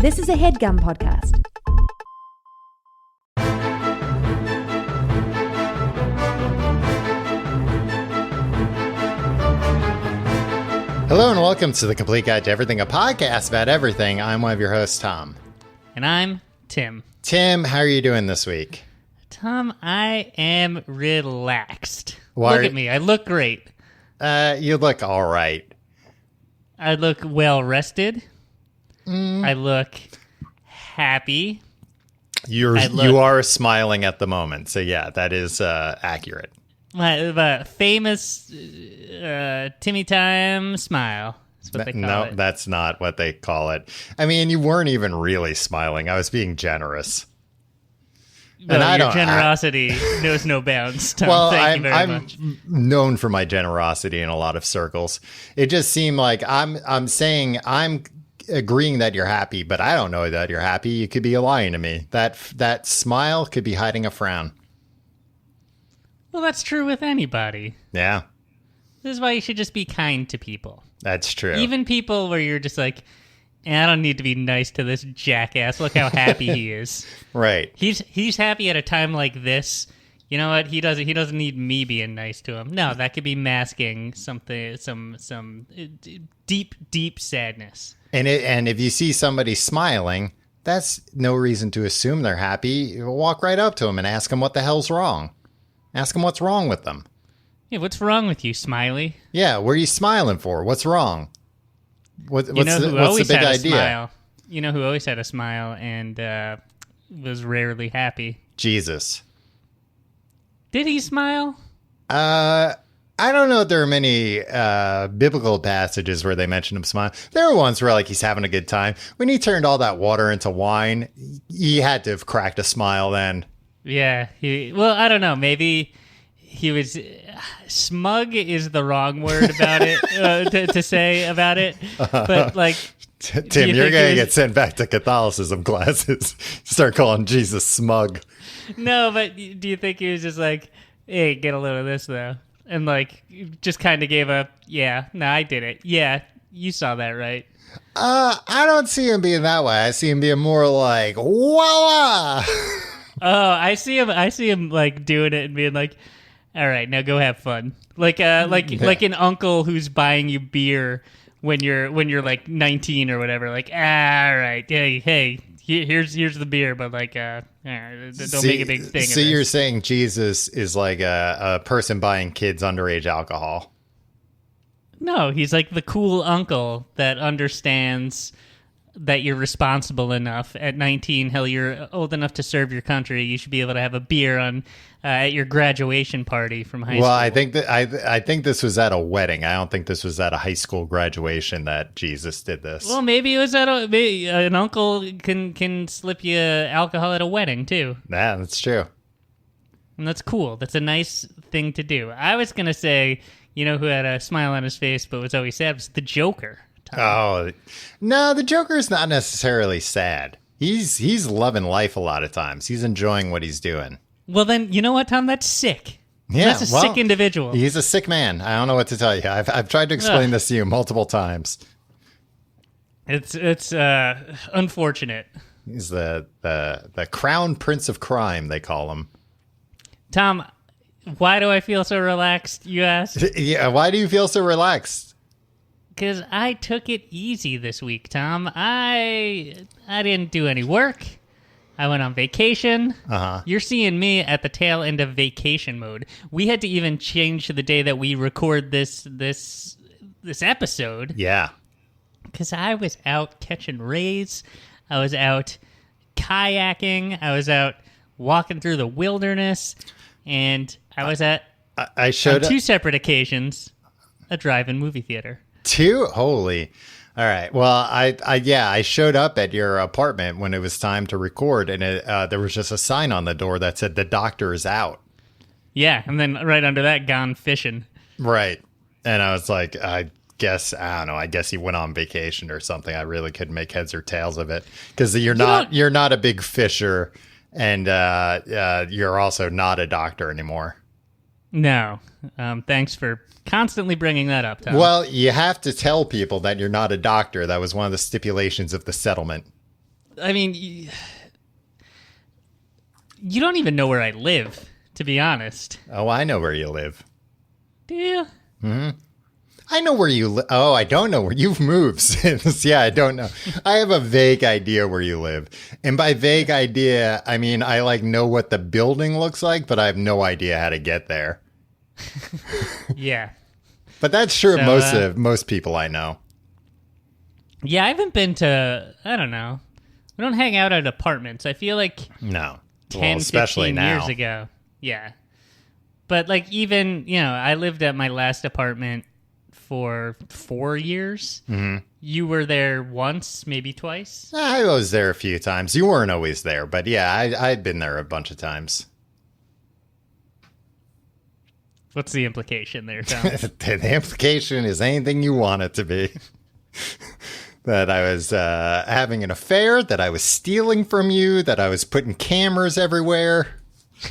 This is a HeadGum podcast. Hello and welcome to The Complete Guide to Everything, a podcast about everything. I'm one of your hosts, Tom. And I'm Tim. Tim, how are you doing this week? Tom, I am relaxed. Why Look at me. I look great. You look all right. I look well rested. I look happy. You are smiling at the moment, so yeah, that is accurate. My famous Timmy Time smile. That's what they call it. No, that's not what they call it. I mean, you weren't even really smiling. I was being generous. Well, your generosity knows no bounds, Tom. Well, Thank you very much. I'm known for my generosity in a lot of circles. It just seemed like I'm saying I'm agreeing that you're happy, but I don't know that you're happy. You could be lying to me. That smile could be hiding a frown. Well, that's true with anybody. Yeah. This is why you should just be kind to people. That's true. Even people where you're just like, I don't need to be nice to this jackass. Look how happy he is. Right. He's happy at a time like this. You know what? He doesn't need me being nice to him. No, that could be masking something, some deep sadness. And if you see somebody smiling, that's no reason to assume they're happy. Walk right up to them and ask them what the hell's wrong. Ask them what's wrong with them. Yeah, what's wrong with you, Smiley? Yeah, what are you smiling for? What's wrong? What's the big idea? Smile? You know who always had a smile and was rarely happy? Jesus. Did he smile? I don't know if there are many biblical passages where they mention him smiling. There are ones where like he's having a good time. When he turned all that water into wine, he had to have cracked a smile then. Yeah. I don't know. Maybe he was... smug is the wrong word about it, to say about it. But like... Tim, you're going to get sent back to Catholicism classes. Start calling Jesus smug. No, but do you think he was just like, hey, get a load of this, though? And, like, just kind of gave a, I did it. Yeah, you saw that, right? I don't see him being that way. I see him being more like, voila! Oh, I see him, like, doing it and being like, all right, now go have fun. Like an uncle who's buying you beer when you're like 19 or whatever. Like, all right, hey, here's the beer, but like, don't make a big thing. So of you're saying Jesus is like a person buying kids underage alcohol? No, he's like the cool uncle that understands that you're responsible enough at 19. Hell, you're old enough to serve your country. You should be able to have a beer at your graduation party from high school. Well, I think this was at a wedding. I don't think this was at a high school graduation that Jesus did this. Well, maybe it was maybe an uncle can slip you alcohol at a wedding too. Yeah, that's true. And that's cool. That's a nice thing to do. I was gonna say, you know, who had a smile on his face but was always sad was the Joker. Oh, no, the Joker's not necessarily sad. He's loving life a lot of times. He's enjoying what he's doing. Well, then, you know what, Tom? That's sick. Yeah, that's a sick individual. He's a sick man. I don't know what to tell you. I've tried to explain this to you multiple times. It's unfortunate. He's the crown prince of crime, they call him. Tom, why do I feel so relaxed, you ask? Yeah, why do you feel so relaxed? Because I took it easy this week, Tom. I didn't do any work. I went on vacation. Uh-huh. You're seeing me at the tail end of vacation mode. We had to even change the day that we record this episode. Yeah. Because I was out catching rays. I was out kayaking. I was out walking through the wilderness. And I was at, on two separate occasions, a drive-in movie theater. Two? Holy. All right. Well, I showed up at your apartment when it was time to record, and there was just a sign on the door that said the doctor is out. Yeah, and then right under that, gone fishing. Right. And I was like, I don't know. I guess he went on vacation or something. I really couldn't make heads or tails of it because you're not a big fisher, and you're also not a doctor anymore. No. Thanks for constantly bringing that up, Tom. Well, you have to tell people that you're not a doctor. That was one of the stipulations of the settlement. I mean, you don't even know where I live, to be honest. Oh, I know where you live. Do you? I know where you live. Oh, I don't know where you've moved since. Yeah, I don't know. I have a vague idea where you live. And by vague idea, I mean, I like know what the building looks like, but I have no idea how to get there. Yeah. But that's true So, of most people I know. Yeah, I haven't been to, I don't know. We don't hang out at apartments. I feel like No. 10, especially 15 now. years ago. Yeah. But like even, I lived at my last apartment for 4 years. Mm-hmm. You were there once, maybe twice? I was there a few times. You weren't always there, but yeah, I'd been there a bunch of times. What's the implication there, Tom? The implication is anything you want it to be. That I was having an affair, that I was stealing from you, that I was putting cameras everywhere.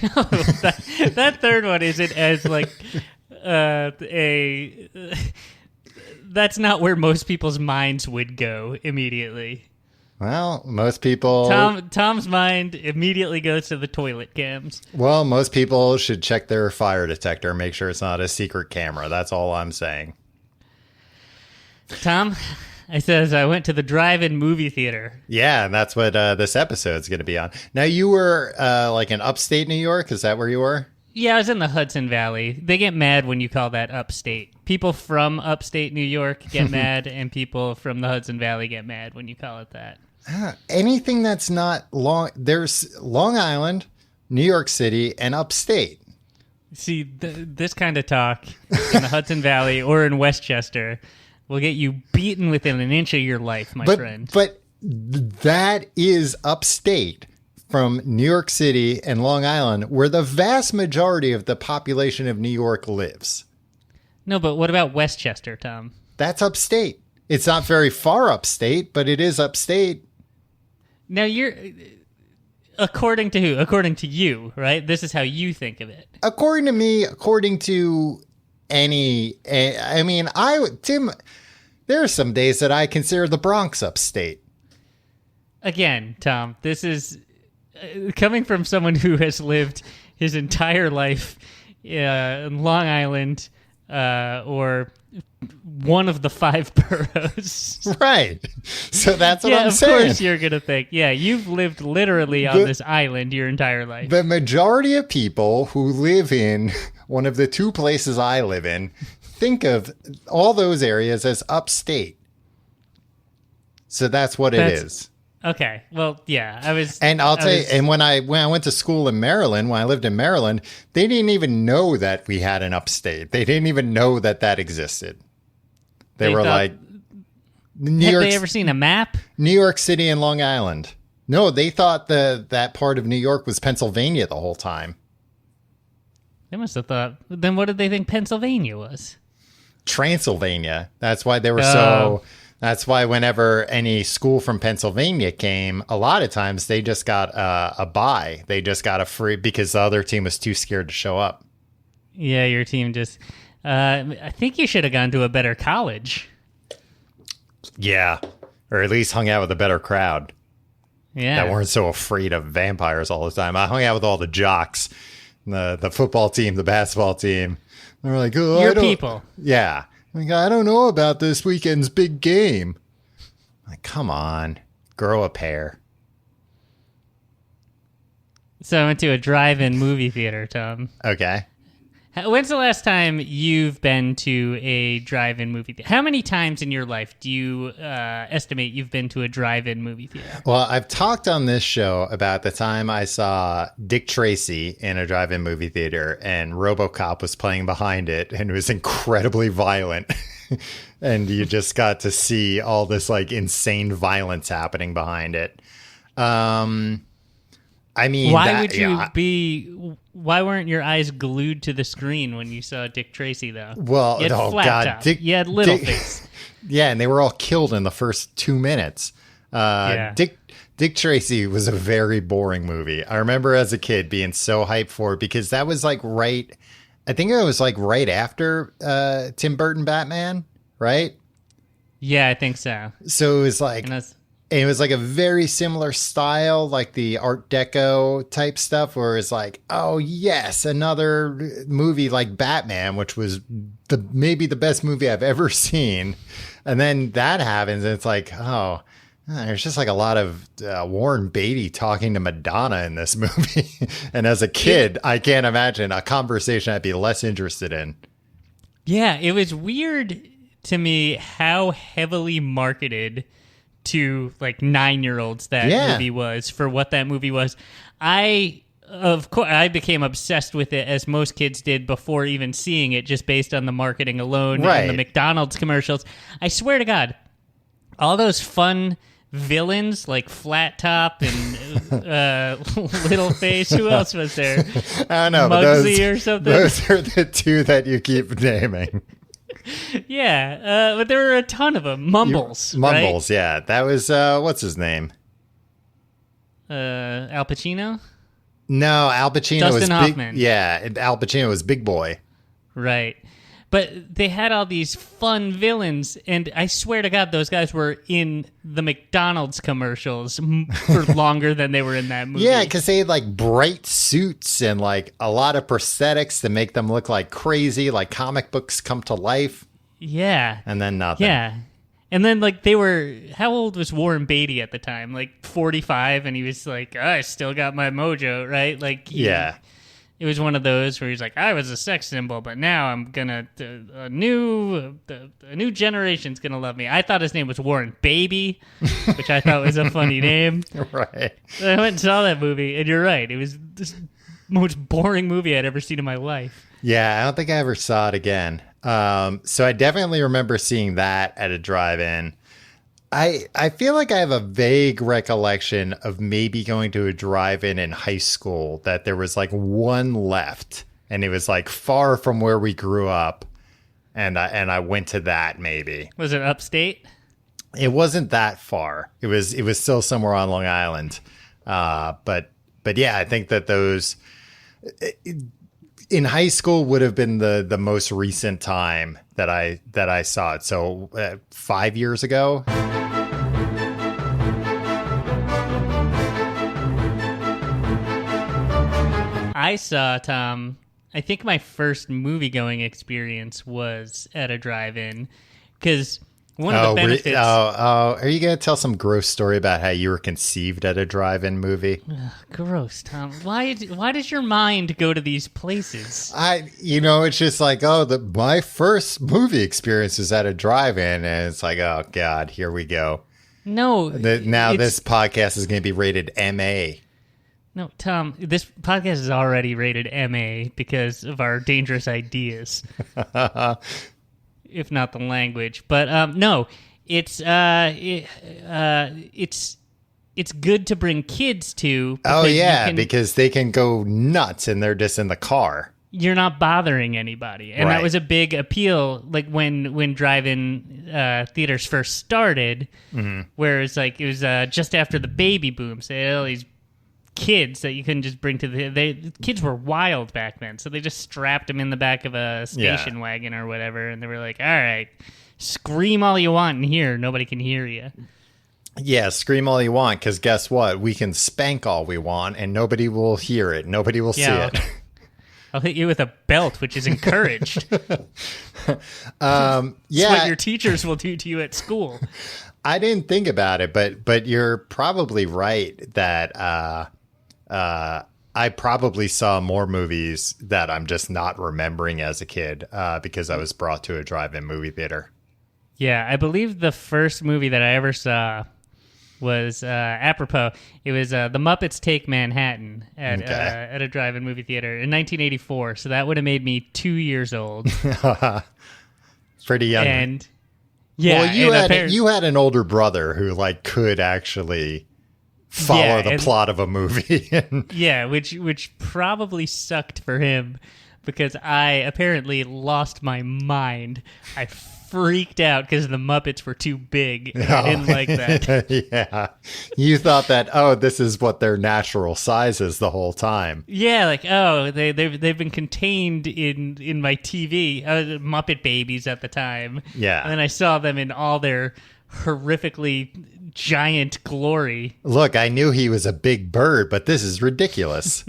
that third one isn't as like that's not where most people's minds would go immediately. Well, most people... Tom's mind immediately goes to the toilet cams. Well, most people should check their fire detector, make sure it's not a secret camera. That's all I'm saying. Tom, I says I went to the drive-in movie theater. Yeah, and that's what this episode's going to be on. Now, you were like in upstate New York? Is that where you were? Yeah, I was in the Hudson Valley. They get mad when you call that upstate. People from upstate New York get mad, and people from the Hudson Valley get mad when you call it that. Anything that's not long... There's Long Island, New York City, and upstate. See, this kind of talk in the Hudson Valley or in Westchester will get you beaten within an inch of your life, my friend. But that is upstate from New York City and Long Island, where the vast majority of the population of New York lives. No, but what about Westchester, Tom? That's upstate. It's not very far upstate, but it is upstate. Now, you're... According to who? According to you, right? This is how you think of it. According to me, according to any... I mean, Tim... There are some days that I consider the Bronx upstate. Again, Tom, this is coming from someone who has lived his entire life in Long Island or one of the 5 boroughs. Right. So that's what I'm saying. saying. Of course you're going to think, you've lived literally on this island your entire life. The majority of people who live in one of the 2 places I live in think of all those areas as upstate. So that's what it is. Okay. Well, yeah, I was... And I'll tell you, and when I went to school in Maryland, when I lived in Maryland, they didn't even know that we had an upstate. They didn't even know that existed. They were like... Have they ever seen a map? New York City and Long Island. No, they thought that part of New York was Pennsylvania the whole time. They must have thought... Then what did they think Pennsylvania was? Transylvania. That's why they were so... That's why whenever any school from Pennsylvania came, a lot of times they just got a bye. They just got a free because the other team was too scared to show up. Yeah, your team just... I think you should have gone to a better college. Yeah, or at least hung out with a better crowd. Yeah. That weren't so afraid of vampires all the time. I hung out with all the jocks, the football team, the basketball team. They were like, oh, your people. Yeah. Like, I don't know about this weekend's big game. Like, come on, grow a pair. So I went to a drive-in movie theater, Tom. Okay. When's the last time you've been to a drive-in movie theater? How many times in your life do you estimate you've been to a drive-in movie theater? Well, I've talked on this show about the time I saw Dick Tracy in a drive-in movie theater and RoboCop was playing behind it and it was incredibly violent. And you just got to see all this like insane violence happening behind it. I mean, why weren't your eyes glued to the screen when you saw Dick Tracy, though? Well, you had God, you had little face. Yeah, and they were all killed in the first 2 minutes. Dick Tracy was a very boring movie. I remember as a kid being so hyped for it because that was like right after Tim Burton Batman, right? Yeah, I think so. So it was like, it was like a very similar style, like the Art Deco type stuff, where it's like, oh yes, another movie like Batman, which was maybe the best movie I've ever seen. And then that happens, and it's like, oh, there's just like a lot of Warren Beatty talking to Madonna in this movie. And as a kid, I can't imagine a conversation I'd be less interested in. Yeah, it was weird to me how heavily marketed to like 9-year-olds that movie was for what that movie was. Of course, I became obsessed with it, as most kids did, before even seeing it, just based on the marketing alone and the McDonald's commercials. I swear to God, all those fun villains like Flat Top and Little Face. Who else was there? I don't know. Muggsy or something. Those are the two that you keep naming. Yeah, but there were a ton of them. Mumbles, right? Yeah. That was, what's his name? Al Pacino? No, Al Pacino Dustin was Hoffman. Big. Yeah, Al Pacino was Big Boy. Right. But they had all these fun villains, and I swear to God, those guys were in the McDonald's commercials for longer than they were in that movie. Yeah, because they had like bright suits and like a lot of prosthetics to make them look like crazy, like comic books come to life. Yeah. And then nothing. Yeah. And then, like, they were... How old was Warren Beatty at the time? Like, 45, and he was like, I still got my mojo, right? Like, yeah. It was one of those where he's like, I was a sex symbol, but now I'm gonna... A new generation's gonna love me. I thought his name was Warren Baby, which I thought was a funny name. Right. I went and saw that movie, and you're right. It was the most boring movie I'd ever seen in my life. Yeah, I don't think I ever saw it again. So I definitely remember seeing that at a drive-in. I feel like I have a vague recollection of maybe going to a drive-in in high school that there was like one left, and it was like far from where we grew up, and I went to that maybe. Was it upstate? It wasn't that far. It was still somewhere on Long Island. But yeah, I think that those in high school would have been the most recent time that I saw it. So 5 years ago. I saw, Tom, I think my first movie-going experience was at a drive-in, because one of the benefits... Are you going to tell some gross story about how you were conceived at a drive-in movie? Ugh, gross, Tom. Why does your mind go to these places? It's just like, my first movie experience was at a drive-in, and it's like, oh, God, here we go. No. This podcast is going to be rated MA. No, Tom, this podcast is already rated MA because of our dangerous ideas, if not the language. But no, it's good to bring kids to. Oh yeah, because they can go nuts and they're just in the car. You're not bothering anybody, and that was a big appeal. Like when drive-in theaters first started, where it was just after the baby boom. So all these kids that you couldn't just bring to the kids were wild back then, so they just strapped them in the back of a station wagon or whatever, and they were like, all right, scream all you want in here, nobody can hear you. Yeah, scream all you want, because guess what, we can spank all we want and nobody will hear it, nobody will see it. I'll hit you with a belt, which is encouraged. Yeah, it's what your teachers will do to you at school. I didn't think about it, but you're probably right that I probably saw more movies that I'm just not remembering as a kid because I was brought to a drive-in movie theater. Yeah, I believe the first movie that I ever saw was apropos. It was The Muppets Take Manhattan at a drive-in movie theater in 1984. So that would have made me 2 years old. Pretty young. And yeah, well, you had an older brother who could actually follow the plot of a movie. Yeah, which probably sucked for him because I apparently lost my mind. I freaked out because the Muppets were too big. And I didn't like that. Yeah. You thought that, this is what their natural size is the whole time. Yeah, they've been contained in my TV. Muppet Babies at the time. Yeah. And then I saw them in all their horrifically giant glory. Look, I knew he was a big bird, but this is ridiculous.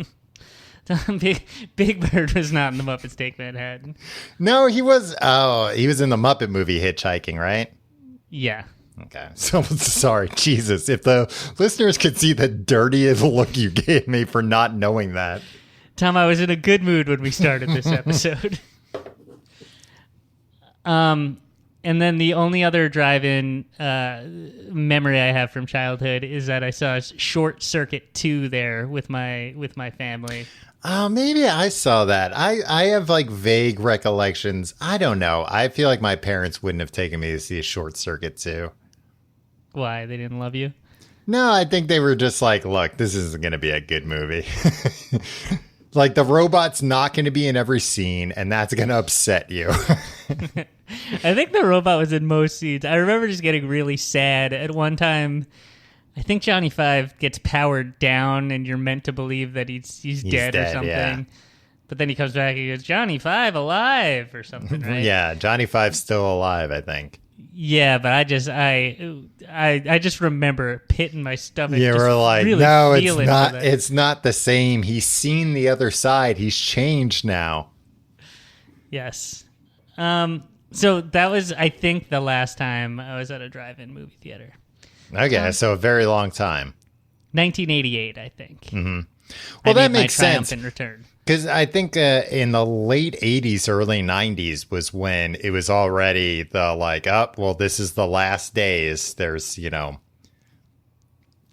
Big Bird was not in the Muppets Take Manhattan. No, he was. Oh, he was in the Muppet movie Hitchhiking, right? Yeah. Okay. So sorry, Jesus. If the listeners could see the dirty look you gave me for not knowing that. Tom, I was in a good mood when we started this episode. And then the only other drive-in memory I have from childhood is that I saw Short Circuit 2 there with my family. Oh, maybe I saw that. I have like vague recollections. I don't know. I feel like my parents wouldn't have taken me to see a Short Circuit 2. Why? They didn't love you? No, I think they were just like, look, this isn't going to be a good movie. Like, the robot's not going to be in every scene, and that's going to upset you. I think the robot was in most scenes. I remember just getting really sad. At one time, I think Johnny Five gets powered down, and you're meant to believe that he's dead or something. Yeah. But then he comes back and he goes, Johnny Five alive or something, right? Yeah, Johnny Five's still alive, I think. Yeah, but I just remember a pit in my stomach. You were like, really no, it's not. It's not the same. He's seen the other side. He's changed now. Yes. So that was, I think, the last time I was at a drive-in movie theater. Okay, so a very long time. 1988, I think. Mm-hmm. Well, that makes sense. Triumphant return. Because I think in the late 80s, early 90s was when it was already the like, well, this is the last days. There's,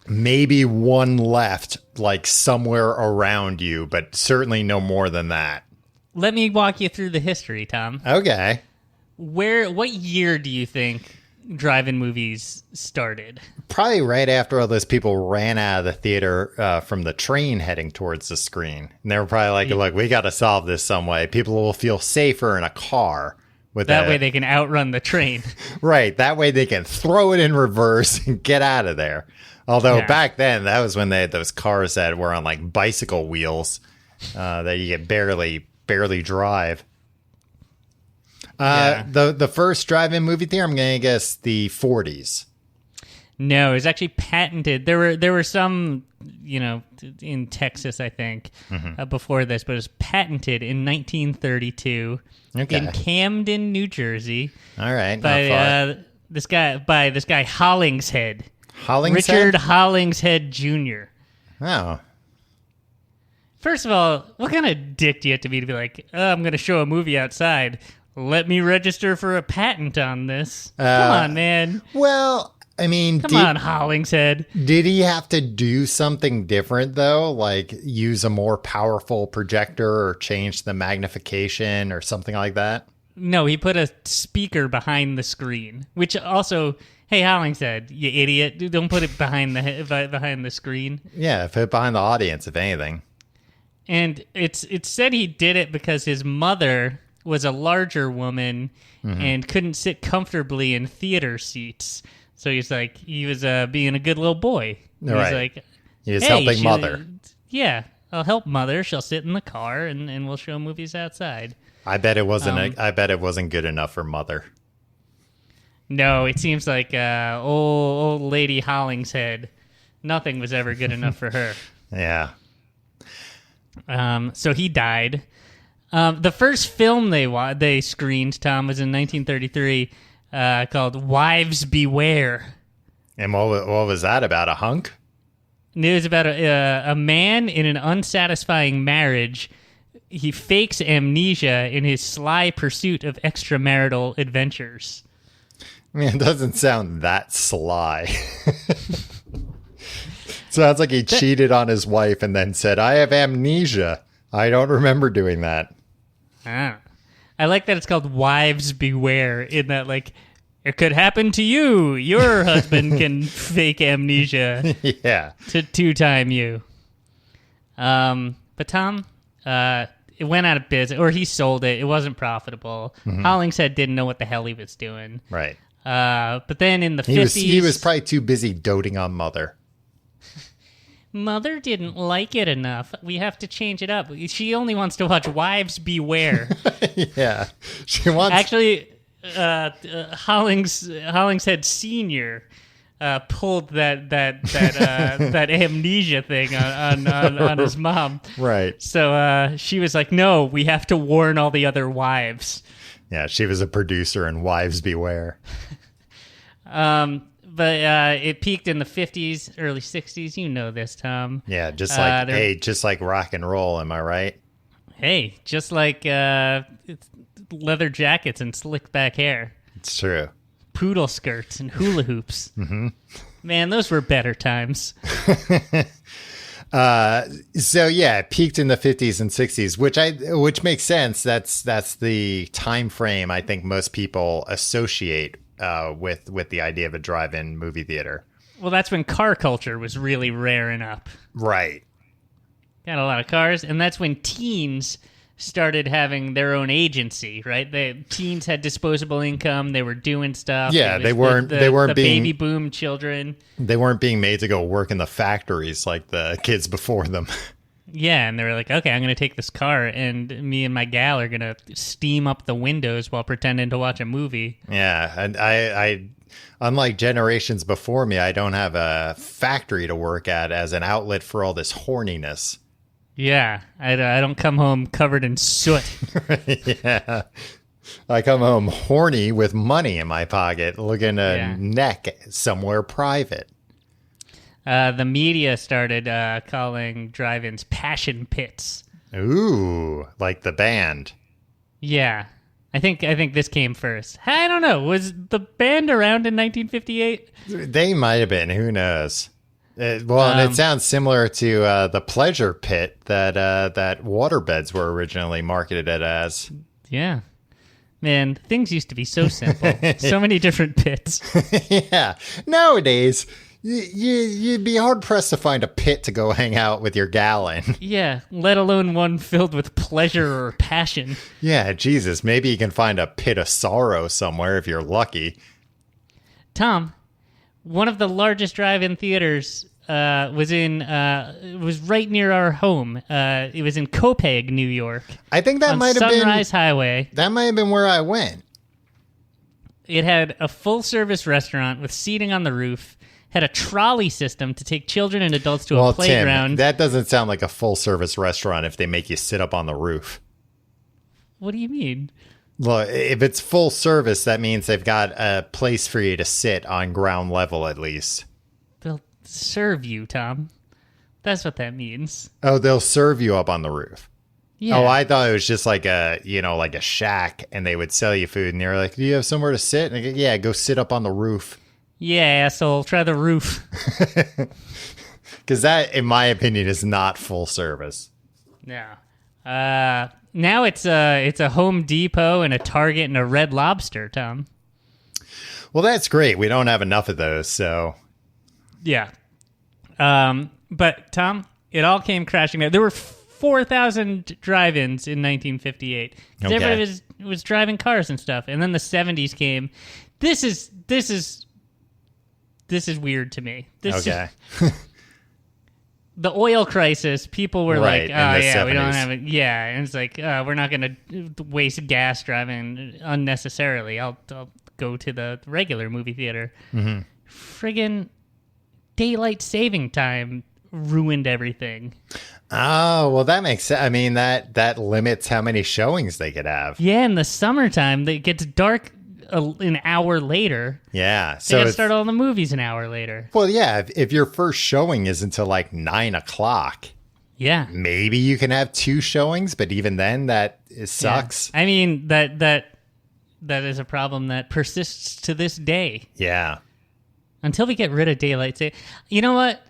maybe one left like somewhere around you, but certainly no more than that. Let me walk you through the history, Tom. Okay. What year do you think drive-in movies started? Probably right after all those people ran out of the theater from the train heading towards the screen. And they were probably like, look, we got to solve this some way. People will feel safer in a car. That way they can outrun the train. Right. That way they can throw it in reverse and get out of there. Although back then, that was when they had those cars that were on like bicycle wheels that you could barely drive. The first drive-in movie theater, I'm going to guess the 40s. No, it was actually patented. There were some, in Texas, I think, before this, but it was patented in 1932 in Camden, New Jersey. All right, by this guy Hollingshead. Hollingshead? Richard Hollingshead Jr. Oh. First of all, what kind of dick do you have to be like, I'm going to show a movie outside. Let me register for a patent on this. Come on, man. Well, I mean... Come on, Hollingshead. Did he have to do something different, though? Like use a more powerful projector or change the magnification or something like that? No, he put a speaker behind the screen, which also... Hey, Hollingshead, you idiot. Don't put it behind the screen. Yeah, put it behind the audience, if anything. And it's said he did it because his mother was a larger woman and couldn't sit comfortably in theater seats. So he was being a good little boy. He was like, he was helping mother. Yeah, I'll help mother. She'll sit in the car and we'll show movies outside. I bet it wasn't. I bet it wasn't good enough for mother. No, it seems like old lady Hollingshead. Nothing was ever good enough for her. Yeah. So he died. The first film they screened, Tom, was in 1933, called Wives Beware. And what was that about? A hunk? It was about a man in an unsatisfying marriage. He fakes amnesia in his sly pursuit of extramarital adventures. I mean, it doesn't sound that sly. Sounds like he cheated on his wife and then said, I have amnesia. I don't remember doing that. I like that it's called Wives Beware, in that, like, it could happen to you. Your husband can fake amnesia to two-time you. But Tom, it went out of business, or he sold it. It wasn't profitable. Hollingshead didn't know what the hell he was doing. Right. But then in the 50s... He was probably too busy doting on Mother. Mother didn't like it enough. We have to change it up. She only wants to watch Wives Beware. Yeah. She wants... Actually, Hollingshead Senior pulled that amnesia thing on his mom. Right. So she was like, "No, we have to warn all the other wives." Yeah, she was a producer in Wives Beware. But it peaked in the 50s, early 60s. You know this, Tom. Yeah, just like just like rock and roll. Am I right? Hey, just like leather jackets and slick back hair. It's true. Poodle skirts and hula hoops. Mm-hmm. Man, those were better times. So yeah, it peaked in the 50s and 60s, which makes sense. That's the time frame I think most people associate with the idea of a drive-in movie theater. Well, that's when car culture was really raring up. Right. Got a lot of cars, and that's when teens started having their own agency, right? The teens had disposable income, they were doing stuff. Yeah, they weren't being baby boom children. They weren't being made to go work in the factories like the kids before them. Yeah, and they were like, okay, I'm going to take this car, and me and my gal are going to steam up the windows while pretending to watch a movie. Yeah, and I unlike generations before me, I don't have a factory to work at as an outlet for all this horniness. Yeah, I don't come home covered in soot. Yeah. I come home horny with money in my pocket, looking to neck somewhere private. The media started calling drive-ins passion pits. Ooh, like the band. Yeah, I think this came first. I don't know. Was the band around in 1958? They might have been. Who knows? And it sounds similar to the pleasure pit that waterbeds were originally marketed as. Yeah. Man, things used to be so simple. So many different pits. Yeah. Nowadays, you'd be hard-pressed to find a pit to go hang out with your gal in. Yeah, let alone one filled with pleasure or passion. Yeah, Jesus. Maybe you can find a pit of sorrow somewhere if you're lucky. Tom, one of the largest drive-in theaters was right near our home. It was in Copiague, New York. I think that might have been Sunrise Highway. That might have been where I went. It had a full-service restaurant with seating on the roof. Had a trolley system to take children and adults to a playground. Tim, that doesn't sound like a full-service restaurant if they make you sit up on the roof. What do you mean? Well, if it's full service, that means they've got a place for you to sit on ground level at least. They'll serve you, Tom. That's what that means. Oh, they'll serve you up on the roof. Yeah. Oh, I thought it was just like a shack, and they would sell you food, and they were like, "Do you have somewhere to sit?" And I go, "Yeah, go sit up on the roof." Yeah, asshole. Try the roof. Because that, in my opinion, is not full service. No. Now it's a Home Depot and a Target and a Red Lobster, Tom. Well, that's great. We don't have enough of those, so. Yeah. But, Tom, it all came crashing down. There were 4,000 drive-ins in 1958. Okay. Everybody was driving cars and stuff. And then the 70s came. This is weird to me. Okay. The oil crisis, people were like, oh, yeah, 70s. we don't have it. Yeah, and it's like, we're not going to waste gas driving unnecessarily. I'll go to the regular movie theater. Mm-hmm. Friggin' daylight saving time ruined everything. Oh, well, that makes sense. I mean, that limits how many showings they could have. Yeah, in the summertime, it gets dark an hour later. Yeah. So they got to start all the movies an hour later. Well, yeah, if your first showing is until like 9 o'clock, yeah, maybe you can have 2 showings, but even then, it sucks. Yeah. I mean, that is a problem that persists to this day. Yeah. Until we get rid of daylight saving. You know what?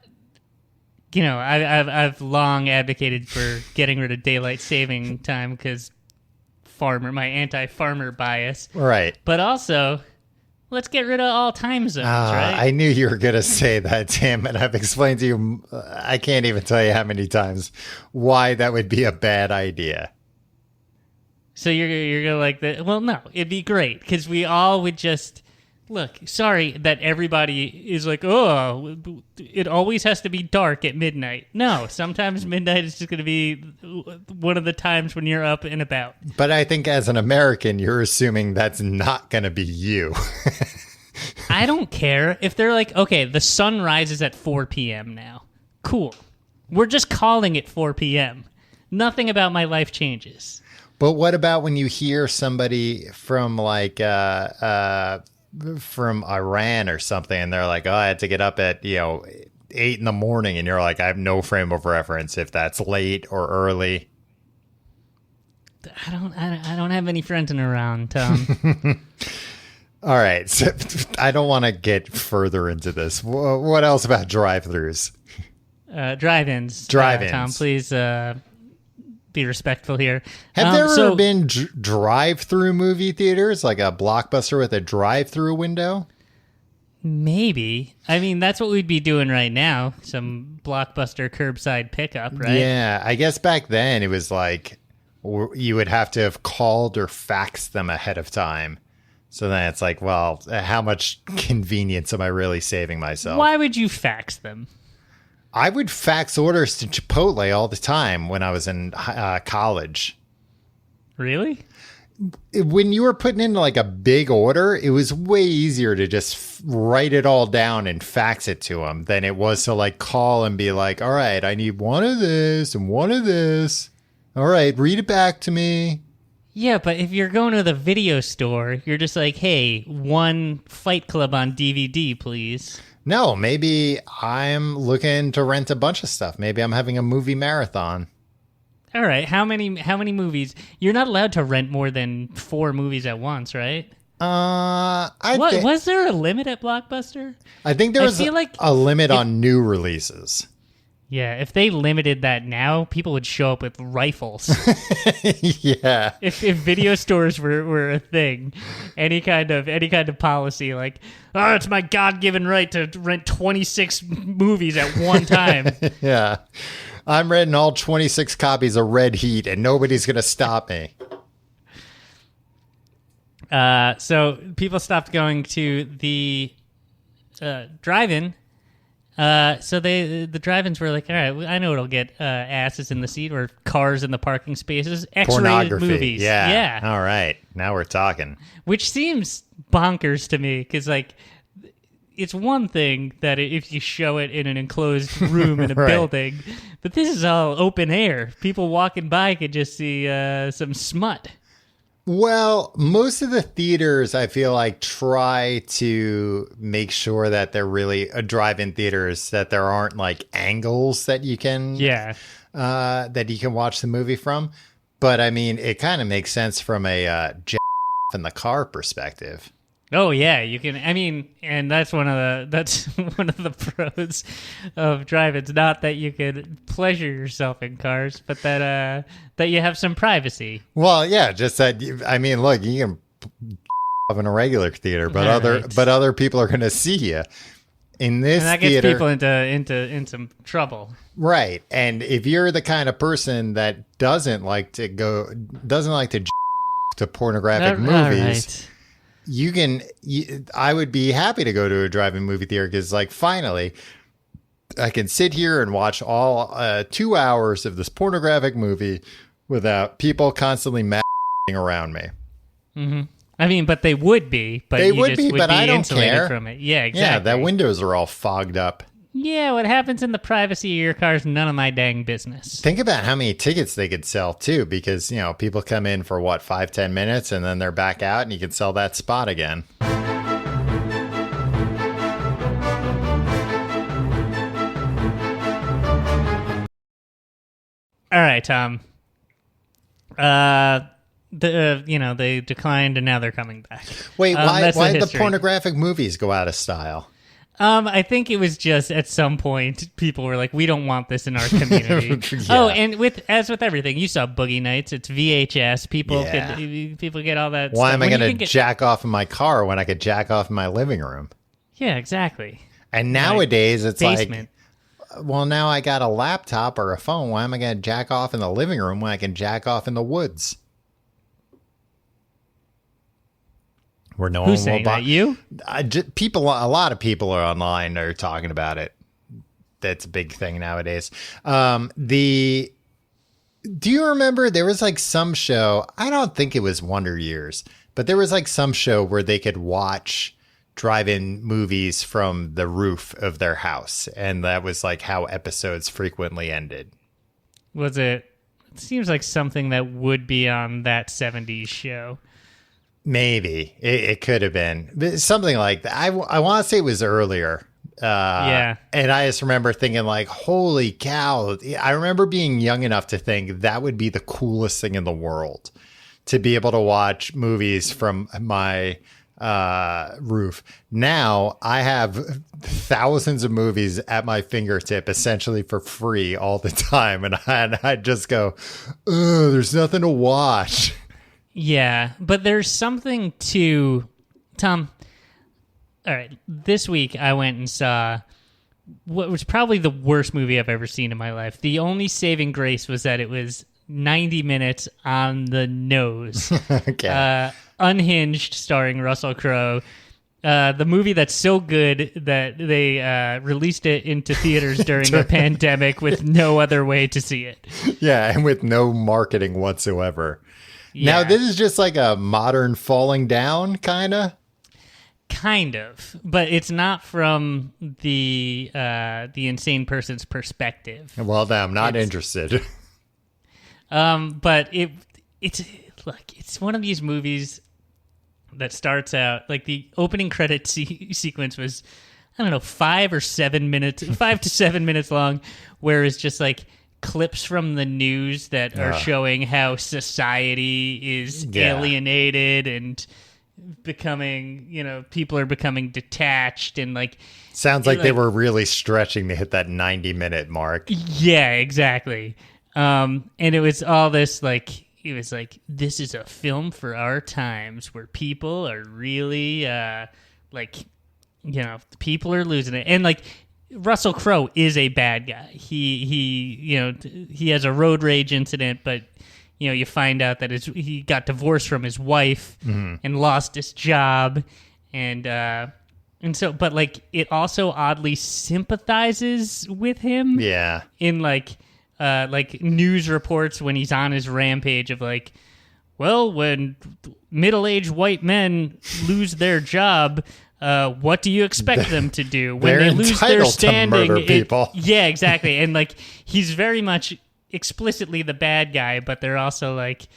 You know, I've long advocated for getting rid of daylight saving time because my anti-farmer bias. Right. But also, let's get rid of all time zones, right? I knew you were going to say that, Tim, and I've explained to you, I can't even tell you how many times, why that would be a bad idea. So you're going to like that? Well, no, it'd be great, because we all would just Look, sorry that everybody is like, oh, it always has to be dark at midnight. No, sometimes midnight is just going to be one of the times when you're up and about. But I think as an American, you're assuming that's not going to be you. I don't care if they're like, okay, the sun rises at 4 p.m. now. Cool. We're just calling it 4 p.m. Nothing about my life changes. But what about when you hear somebody from from Iran or something, and they're like, oh, I had to get up at 8 in the morning, and you're like, I have no frame of reference if that's late or early. I don't have any friends in Iran, Tom. All right, so I don't want to get further into this. What else about drive-thrus? Drive-ins. Drive-ins. Tom, please be respectful here. Have there ever been drive-through movie theaters, like a Blockbuster with a drive-through window? Maybe. I mean, that's what we'd be doing right now. Some Blockbuster curbside pickup, right? Yeah, I guess back then it was like you would have to have called or faxed them ahead of time. So then it's like, well, how much convenience am I really saving myself? Why would you fax them? I would fax orders to Chipotle all the time when I was in college. Really? When you were putting in like a big order, it was way easier to just write it all down and fax it to them than it was to like call and be like, all right, I need one of this and one of this. All right, read it back to me. Yeah, but if you're going to the video store, you're just like, hey, one Fight Club on DVD, please. No, maybe I'm looking to rent a bunch of stuff. Maybe I'm having a movie marathon. All right, how many movies? You're not allowed to rent more than 4 movies at once, right? Was there a limit at Blockbuster? I think there was a limit on new releases. Yeah, if they limited that now, people would show up with rifles. Yeah. If video stores were a thing, any kind of policy like, oh, it's my God-given right to rent 26 movies at one time. Yeah. I'm renting all 26 copies of Red Heat, and nobody's going to stop me. So people stopped going to the drive-in. So the drive-ins were like, all right, I know it'll get asses in the seat or cars in the parking spaces. X-rated movies. Yeah. All right. Now we're talking. Which seems bonkers to me because, like, it's one thing that if you show it in an enclosed room in a right. building, but this is all open air. People walking by could just see some smut. Well, most of the theaters, I feel like, try to make sure that they're really drive-in theaters, that there aren't like angles that you can that you can watch the movie from. But I mean, it kind of makes sense from a in the car perspective. Oh yeah, you can. I mean, and that's one of the pros of drive-ins. Not that you could pleasure yourself in cars, but that you have some privacy. Well, yeah, just that. I mean, look, you can in a regular theater, but other people are going to see you in this and that theater. Gets people into some trouble, right? And if you're the kind of person that doesn't like to pornographic movies. Right. I would be happy to go to a drive-in movie theater because, like, finally, I can sit here and watch all 2 hours of this pornographic movie without people constantly around me. Mm-hmm. I mean, but they would be. But they would be, but I don't care. From it. Yeah, exactly. Yeah, the windows are all fogged up. Yeah, what happens in the privacy of your car is none of my dang business. Think about how many tickets they could sell, too, because, people come in for, 5-10 minutes, and then they're back out, and you can sell that spot again. All right, Tom. They declined, and now they're coming back. Wait, why did the pornographic movies go out of style? I think it was just at some point people were like, "We don't want this in our community." Yeah. Oh, and as with everything, you saw Boogie Nights. It's VHS. People get all that. Why stuff. am I going to jack off in my car when I could jack off in my living room? Yeah, exactly. And nowadays it's basement. like, well, now I got a laptop or a phone. Why am I going to jack off in the living room when I can jack off in the woods? where no Who's one saying will that? You? People, a lot of people are online are talking about it. That's a big thing nowadays. Do you remember there was like some show? I don't think it was Wonder Years, but there was like some show where they could watch drive-in movies from the roof of their house, and that was like how episodes frequently ended. Was it? It seems like something that would be on that 70s show. Maybe it could have been something like that. I want to say it was earlier. Yeah. And I just remember thinking like, holy cow. I remember being young enough to think that would be the coolest thing in the world, to be able to watch movies from my roof. Now I have thousands of movies at my fingertip essentially for free all the time. And I just go, oh, there's nothing to watch. Yeah. But there's something to, Tom, all right, this week I went and saw what was probably the worst movie I've ever seen in my life. The only saving grace was that it was 90 minutes on the nose. Okay. Unhinged, starring Russell Crowe. The movie that's so good that they released it into theaters during the pandemic with no other way to see it. Yeah, and with no marketing whatsoever. Yeah. Now, this is just like a modern Falling Down, kind of? Kind of, but it's not from the insane person's perspective. Well, then I'm not interested. But it's one of these movies that starts out like the opening credit sequence was, I don't know, 5 to 7 minutes long, where it's just like clips from the news that are showing how society is alienated and becoming, people are becoming detached and like. Sounds like they were really stretching to hit that 90-minute mark. Yeah, exactly. And it was all this like, it was like, this is a film for our times where people are really people are losing it. And like Russell Crowe is a bad guy. He has a road rage incident, but you find out that he got divorced from his wife and lost his job, and so, but like it also oddly sympathizes with him. Yeah. In like news reports when he's on his rampage of like, well, when middle-aged white men lose their job, what do you expect them to do when they lose their standing? To murder people. Yeah, exactly. And like he's very much explicitly the bad guy, but they're also like,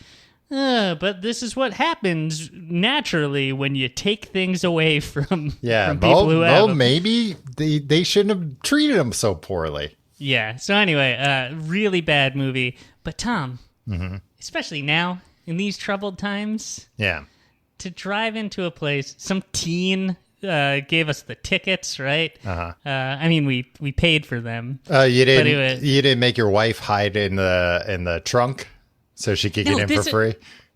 but this is what happens naturally when you take things away from people who have them. Maybe they shouldn't have treated him so poorly. Yeah. So anyway, really bad movie. But Tom, especially now in these troubled times, to drive into a place, some teen gave us the tickets, right? I mean, we paid for them. You didn't make your wife hide in the trunk so she could get in for free?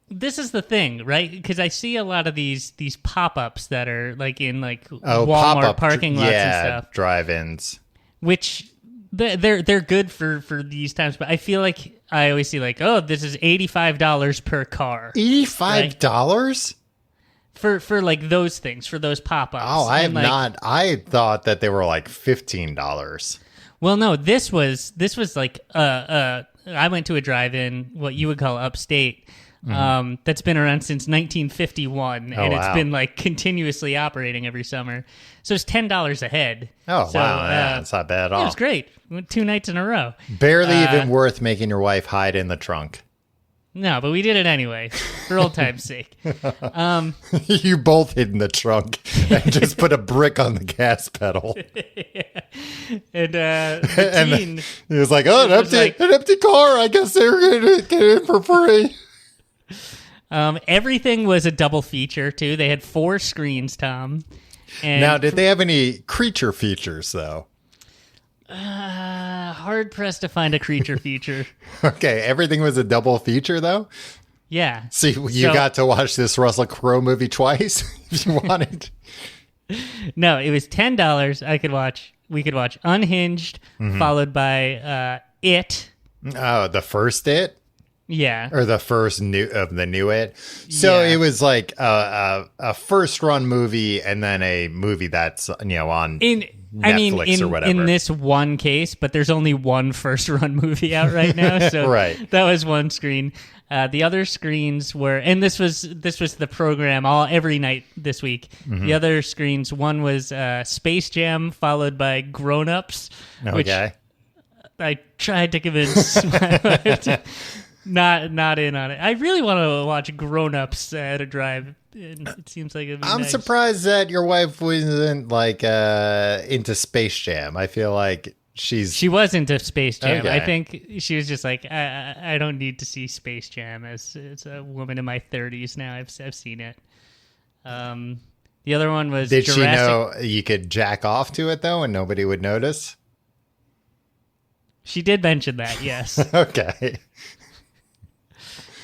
This is the thing, right? Because I see a lot of these pop-ups that are like in like Walmart parking lots and stuff. Drive-ins. Which they're good for these times, but I feel like I always see like, oh, this is $85 per car. $85? Right? For like those things, for those pop-ups. Oh, I thought that they were like $15. Well, no, this was like I went to a drive-in, what you would call upstate, that's been around since 1951, and it's been like continuously operating every summer. So it's $10 a head. Oh, so, wow. That's not bad at all. It was great. We went 2 nights in a row. Barely even worth making your wife hide in the trunk. No, but we did it anyway, for old time's sake. You both hid in the trunk and just put a brick on the gas pedal. Yeah. And the teen... He was like, oh, an empty car. I guess they were going to get in for free. Everything was a double feature, too. They had 4 screens, Tom. And now, did they have any creature features, though? Hard pressed to find a creature feature. Okay, everything was a double feature, though? Yeah. So you got to watch this Russell Crowe movie twice if you wanted? No, it was $10. We could watch Unhinged, followed by It. Oh, the first It? Yeah. Or the first new It. So Yeah. it was like a first run movie and then a movie that's on Netflix or whatever. In this one case, but there's only one first run movie out right now, so Right. that was one screen. The other screens were, and this was the program every night this week. Mm-hmm. The other screens, one was Space Jam, followed by Grown Ups, which Okay. I tried to convince my wife to not in on it. I really want to watch Grown Ups at a drive. And it seems like it'd be I'm nice. surprised that your wife wasn't like into Space Jam. I feel like she was into Space Jam. Okay. I think she was just like, I don't need to see Space Jam as a woman in my 30s now. I've seen it. The other one was Did Jurassic. she know you could jack off to it though and nobody would notice? She did mention that, yes. Okay.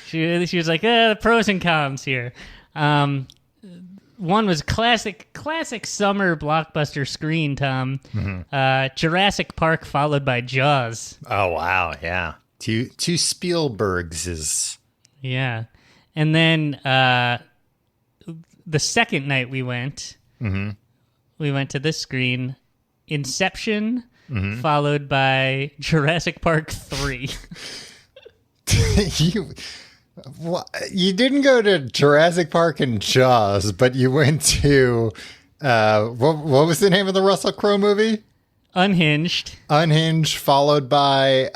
She was like, the pros and cons here. One was classic summer blockbuster screen, Tom. Mm-hmm. Jurassic Park followed by Jaws. Oh wow, yeah. Two Spielbergs is Yeah. And then the second night we went to this screen, Inception, followed by Jurassic Park 3. You didn't go to Jurassic Park and Jaws, but you went to what was the name of the Russell Crowe movie? Unhinged. Unhinged, followed by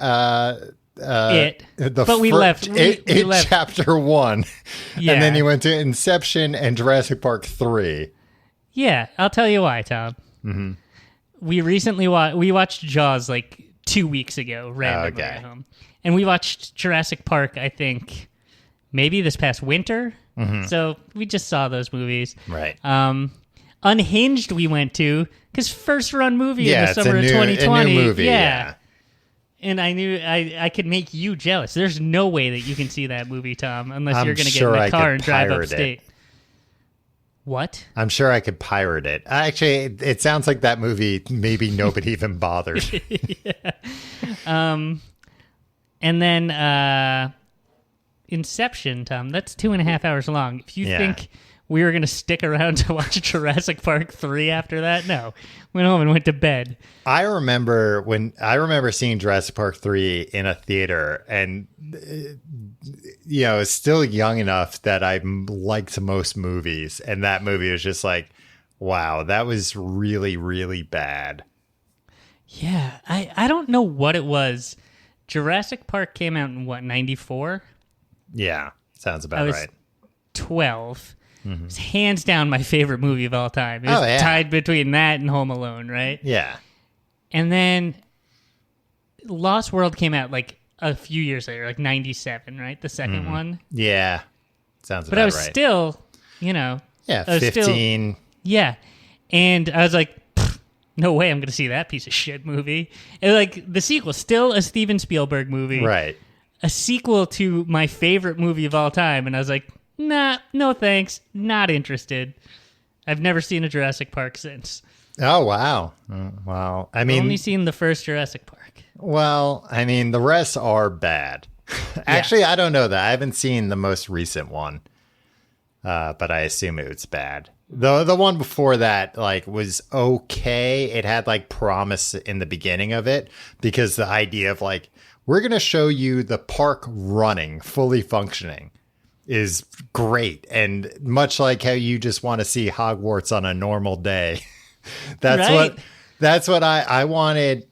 It. But we left. We left. Chapter 1. Yeah. And then you went to Inception and Jurassic Park 3. Yeah, I'll tell you why, Tom. Mm-hmm. We recently watched Jaws like 2 weeks ago, randomly at home. And we watched Jurassic Park, I think, maybe this past winter. So we just saw those movies. Right. Unhinged we went to, because first run movie in the it's summer of 2020. a new movie, yeah. And I knew I could make you jealous. There's no way that you can see that movie, Tom, unless I'm you're going to sure get in I a car could and drive pirate upstate. it. What? I'm sure I could pirate it. Actually, it sounds like that movie, maybe nobody even bothered. And then Inception, Tom, that's 2.5 hours long. If you think we were going to stick around to watch Jurassic Park 3 after that, no. Went home and went to bed. I remember seeing Jurassic Park 3 in a theater, and still young enough that I liked most movies, and that movie was just like, wow, that was really, really bad. Yeah, I don't know what it was. Jurassic Park came out in, 94? Yeah, sounds about right. 12. It was hands down my favorite movie of all time. It was tied between that and Home Alone, right? Yeah. And then Lost World came out like a few years later, like 97, right? The second one. Yeah, sounds about right. But I was still, I was 15. And I was like, no way I'm going to see that piece of shit movie. And like the sequel, still a Steven Spielberg movie. Right. A sequel to my favorite movie of all time. And I was like, nah, no thanks. Not interested. I've never seen a Jurassic Park since. Oh, wow. Well, I mean... I've only seen the first Jurassic Park. Well, I mean, the rest are bad. Actually, I don't know that. I haven't seen the most recent one. But I assume it's bad. The one before that was okay. It had promise in the beginning of it, because the idea of we're going to show you the park running, fully functioning, is great. And much like how you just want to see Hogwarts on a normal day. That's what I wanted.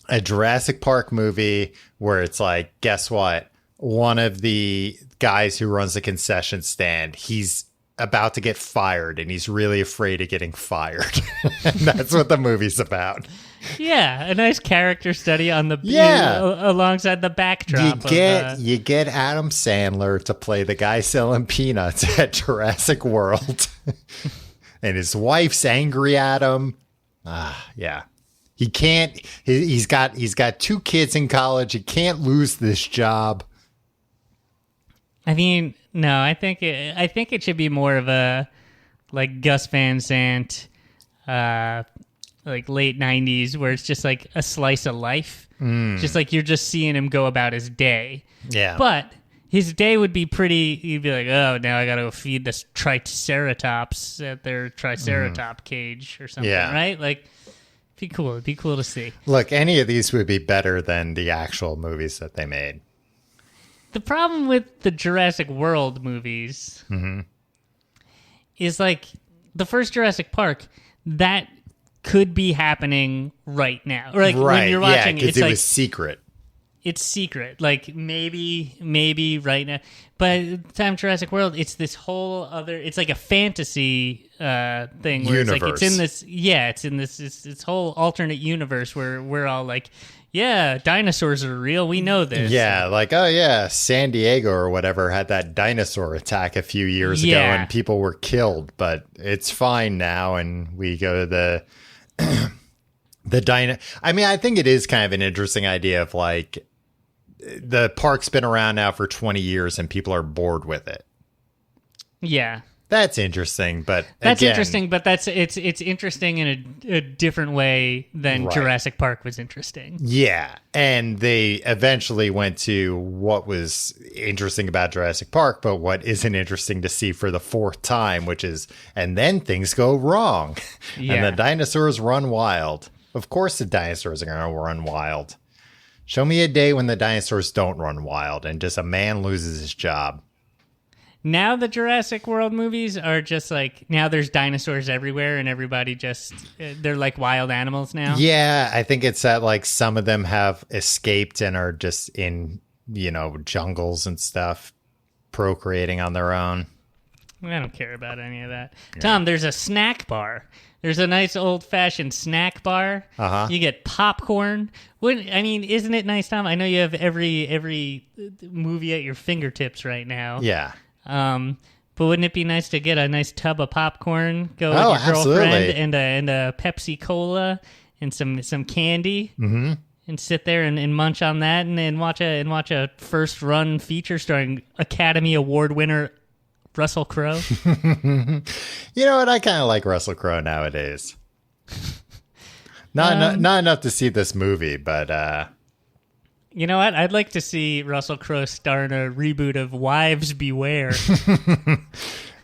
A Jurassic Park movie where it's guess what? One of the guys who runs the concession stand, he's about to get fired and he's really afraid of getting fired. And that's what the movie's about. Yeah, a nice character study on the alongside the backdrop. You get Adam Sandler to play the guy selling peanuts at Jurassic World. And his wife's angry at him. Yeah. He can't. He's got 2 kids in college. He can't lose this job. I mean, no. I think it should be more of a Gus Van Sant, like late 90s where it's just like a slice of life. Just like you're just seeing him go about his day. Yeah. But his day would be pretty, you'd be like, oh, now I got to go feed this triceratops at their triceratop cage or something, right? Like, it'd be cool to see. Look, any of these would be better than the actual movies that they made. The problem with the Jurassic World movies is like the first Jurassic Park, that could be happening right now. Or like when you're watching because it's it like, was secret. It's secret. Like maybe right now. But the time Jurassic World, it's this whole other, it's like a fantasy thing where Universe. it's in this whole alternate universe where we're all like, yeah, dinosaurs are real. We know this. Yeah, like, oh yeah, San Diego or whatever had that dinosaur attack a few years ago and people were killed, but it's fine now. And we go to I mean, I think it is kind of an interesting idea of like, the park's been around now for 20 years and people are bored with it. Yeah. That's interesting, but it's interesting in a different way than Jurassic Park was interesting. Yeah, and they eventually went to what was interesting about Jurassic Park, but what isn't interesting to see for the fourth time, which is, and then things go wrong, and the dinosaurs run wild. Of course the dinosaurs are going to run wild. Show me a day when the dinosaurs don't run wild and just a man loses his job. Now the Jurassic World movies are just like, now there's dinosaurs everywhere and everybody they're like wild animals now. Yeah, I think it's that like some of them have escaped and are just in, jungles and stuff, procreating on their own. I don't care about any of that. Yeah. Tom, there's a snack bar. There's a nice old-fashioned snack bar. You get popcorn. Isn't it nice, Tom? I know you have every movie at your fingertips right now. Yeah. But wouldn't it be nice to get a nice tub of popcorn, go with your girlfriend, and a Pepsi Cola and some candy, and sit there and munch on that, and watch a first-run feature starring Academy Award winner Russell Crowe? You know what? I kind of like Russell Crowe nowadays. Not enough to see this movie, but... You know what? I'd like to see Russell Crowe star in a reboot of Wives Beware.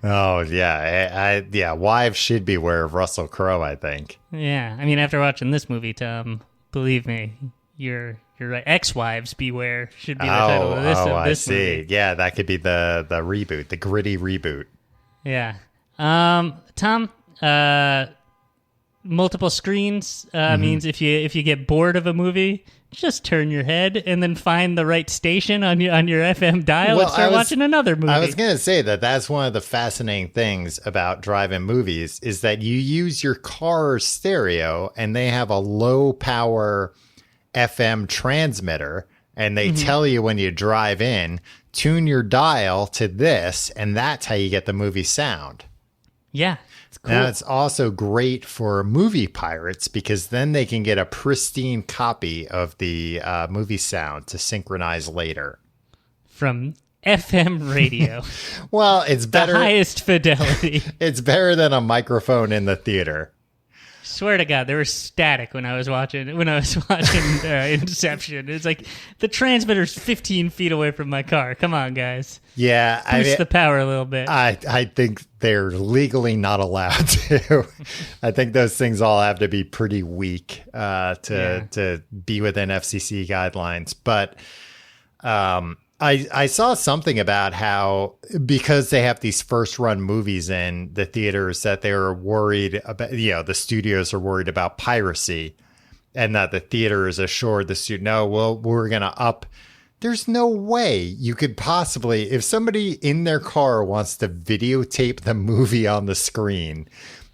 Oh, yeah. Wives should beware of Russell Crowe, I think. Yeah. I mean, after watching this movie, Tom, believe me, you're right. Ex-Wives Beware should be the title of this movie. I see. Yeah, that could be the reboot, the gritty reboot. Yeah. Tom, multiple screens means if you get bored of a movie, just turn your head and then find the right station on your FM dial and start watching another movie. I was going to say that's one of the fascinating things about drive-in movies is that you use your car's stereo and they have a low power FM transmitter, and they tell you when you drive in, tune your dial to this, and that's how you get the movie sound. Yeah, it's cool. Now, it's also great for movie pirates because then they can get a pristine copy of the movie sound to synchronize later. From FM radio. Well, it's better. The highest fidelity. It's better than a microphone in the theater. Swear to God, there was static when I was watching Inception. It's like the transmitter's 15 feet away from my car. Come on, guys. Yeah, boost the power a little bit. I think they're legally not allowed to. I think those things all have to be pretty weak to be within FCC guidelines. But I saw something about how, because they have these first run movies in the theaters, that they were worried about, the studios are worried about piracy, and that the theater is assured the studio, no, well, we're going to up. There's no way you could possibly, if somebody in their car wants to videotape the movie on the screen,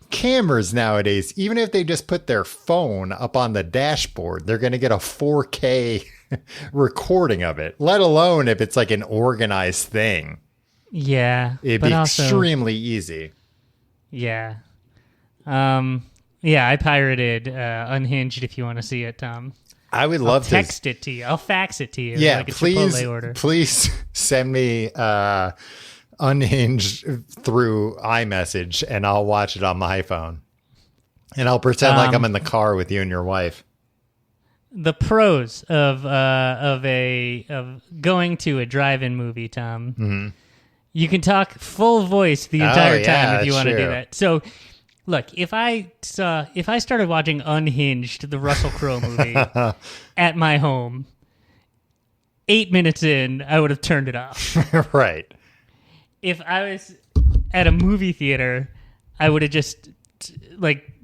cameras nowadays, even if they just put their phone up on the dashboard, they're going to get a 4K recording of it, let alone if it's like an organized thing. Yeah. It'd be extremely easy. Yeah. Yeah, I pirated Unhinged if you want to see it, Tom. I would love to text it to you. I'll fax it to you. Yeah, like a please, Chipotle order. Please send me Unhinged through iMessage, and I'll watch it on my phone. And I'll pretend like I'm in the car with you and your wife. The pros of going to a drive-in movie, Tom. Mm-hmm. You can talk full voice the entire time if you want to do true. that. So, look, if I started watching Unhinged, the Russell Crowe movie, at my home, 8 minutes in, I would have turned it off. Right. If I was at a movie theater, I would have just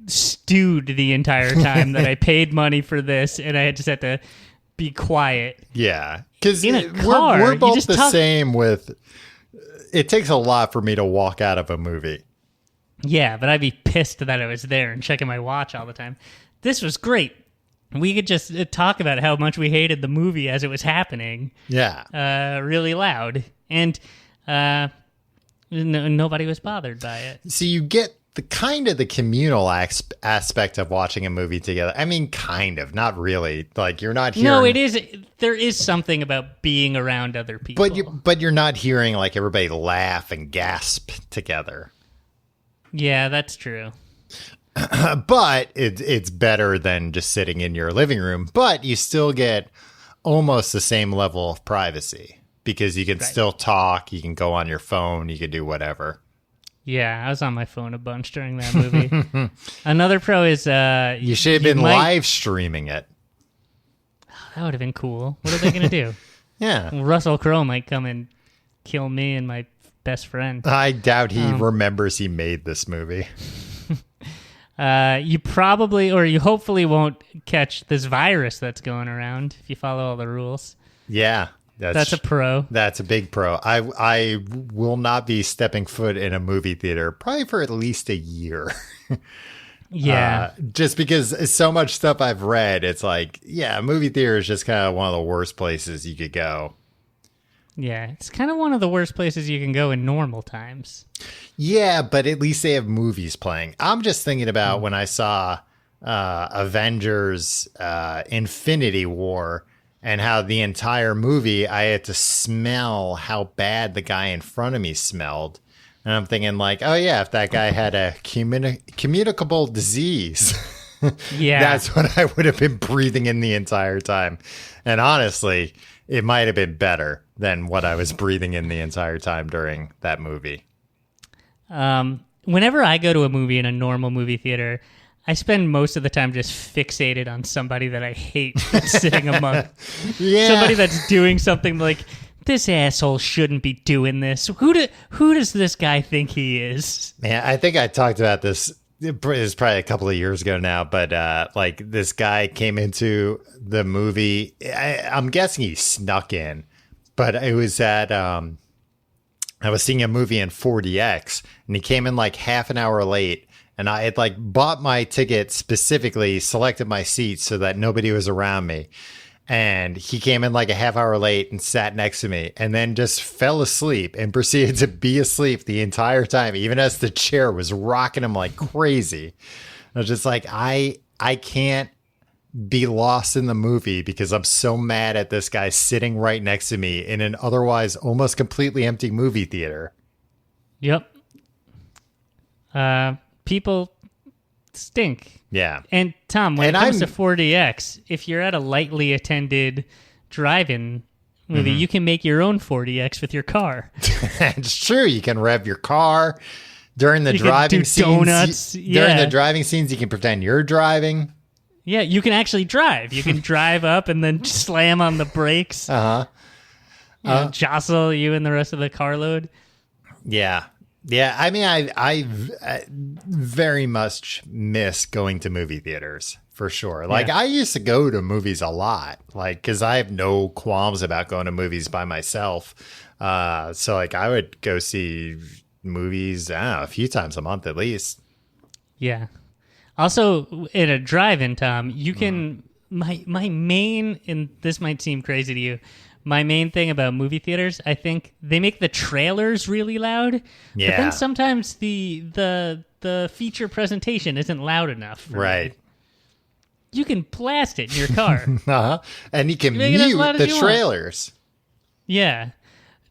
stewed the entire time that I paid money for this, and I just had to be quiet. Yeah, because In a car, we're you both just the talk- same with. It takes a lot for me to walk out of a movie. Yeah, but I'd be pissed that I was there and checking my watch all the time. This was great. We could just talk about how much we hated the movie as it was happening. Yeah. Really loud. And nobody was bothered by it. So you get the kind of the communal aspect of watching a movie together. I mean, kind of, not really. Like you're not hearing. No, it is. There is something about being around other people. But you're not hearing like everybody laugh and gasp together. Yeah, that's true. But it's better than just sitting in your living room. But you still get almost the same level of privacy because you can still talk. You can go on your phone. You can do whatever. Yeah, I was on my phone a bunch during that movie. Another pro is you should have been live streaming it. That would have been cool. What are they going to do? Yeah. Russell Crowe might come and kill me and my best friend. I doubt he remembers he made this movie. You probably, or you hopefully won't catch this virus that's going around if you follow all the rules. Yeah. That's a pro. That's a big pro. I will not be stepping foot in a movie theater probably for at least a year. Yeah. Just because so much stuff I've read, it's like, yeah, a movie theater is just kind of one of the worst places you could go. Yeah, it's kind of one of the worst places you can go in normal times. Yeah, but at least they have movies playing. I'm just thinking about when I saw Avengers Infinity War and how the entire movie I had to smell how bad the guy in front of me smelled. And I'm thinking like, oh yeah, if that guy had a communicable disease, Yeah, that's what I would have been breathing in the entire time. And honestly, it might have been better than what I was breathing in the entire time during that movie. Whenever I go to a movie in a normal movie theater, I spend most of the time just fixated on somebody that I hate that's sitting among. Yeah. Somebody that's doing something like, this asshole shouldn't be doing this. Who does this guy think he is? Man, I think I talked about this. It was probably a couple of years ago now, but like this guy came into the movie. I'm guessing he snuck in, but it was at I was seeing a movie in 4DX, and he came in like half an hour late. And I had like bought my ticket specifically, selected my seat so that nobody was around me. And he came in like a half hour late and sat next to me and then just fell asleep and proceeded to be asleep the entire time, even as the chair was rocking him like crazy. I was just like, I can't be lost in the movie because I'm so mad at this guy sitting right next to me in an otherwise almost completely empty movie theater. Yep. People stink. Yeah. And Tom, when it comes to 4DX, if you're at a lightly attended drive-in movie, you can make your own 4DX with your car. It's true. You can rev your car during the You driving can do scenes. donuts. During Yeah. the driving scenes, you can pretend you're driving. Yeah, you can actually drive. You can drive up and then slam on the brakes. Jostle you and the rest of the carload. Yeah. Yeah. I mean, I very much miss going to movie theaters for sure. Like Yeah. I used to go to movies a lot, like, cause I have no qualms about going to movies by myself. So like I would go see movies, I don't know, a few times a month at least. Yeah. Also, in a drive-in, Tom, you can my main, and this might seem crazy to you, my main thing about movie theaters, I think they make the trailers really loud. Yeah. But then sometimes the feature presentation isn't loud enough. For Right. me. You can blast it in your car. And you can Make it as loud mute as the you want. trailers. Yeah.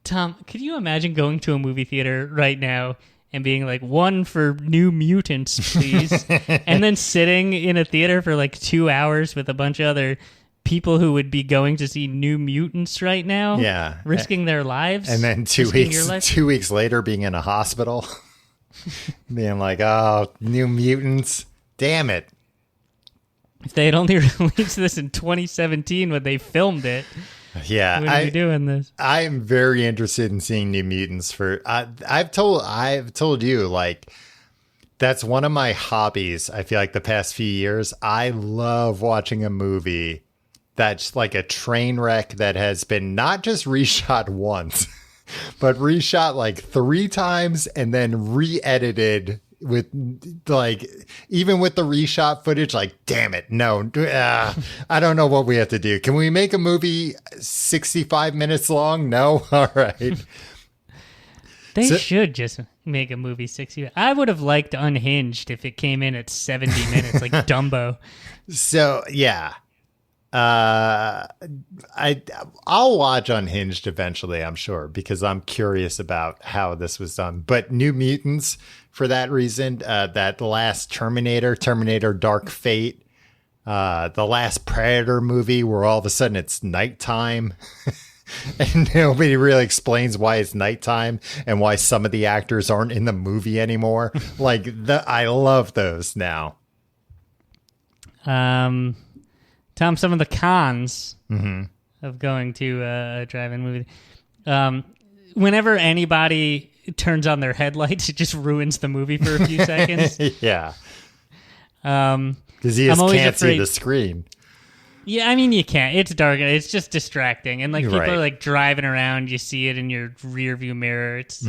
Tom, could you imagine going to a movie theater right now and being like, one for New Mutants, please. And then sitting in a theater for like 2 hours with a bunch of other people who would be going to see New Mutants right now. Yeah. Risking their lives. And then 2 weeks later being in a hospital. Being like, oh, New Mutants. Damn it. If they had only released this in 2017 when they filmed it. Yeah, when are you doing this? I am very interested in seeing New Mutants. I've told you, like, that's one of my hobbies. I feel like the past few years, I love watching a movie that's like a train wreck that has been not just reshot once, but reshot like 3 times and then re-edited with, like, even with the reshot footage, like, damn it, no, I don't know what we have to do. Can we make a movie 65 minutes long? No? All right. They should just make a movie 60. I would have liked Unhinged if it came in at 70 minutes, like Dumbo. So, yeah. I'll watch Unhinged eventually, I'm sure, because I'm curious about how this was done. But New Mutants, for that reason, that last Terminator Dark Fate, the last Predator movie where all of a sudden it's nighttime and nobody really explains why it's nighttime and why some of the actors aren't in the movie anymore. Like, I love those now. Tom, some of the cons of going to a drive-in movie. Whenever anybody turns on their headlights, it just ruins the movie for a few seconds. Yeah. Because you just can't see the screen. Yeah, I mean, you can't. It's dark. It's just distracting. And, like, people Right. are, like, driving around. You see it in your rear view mirror. It's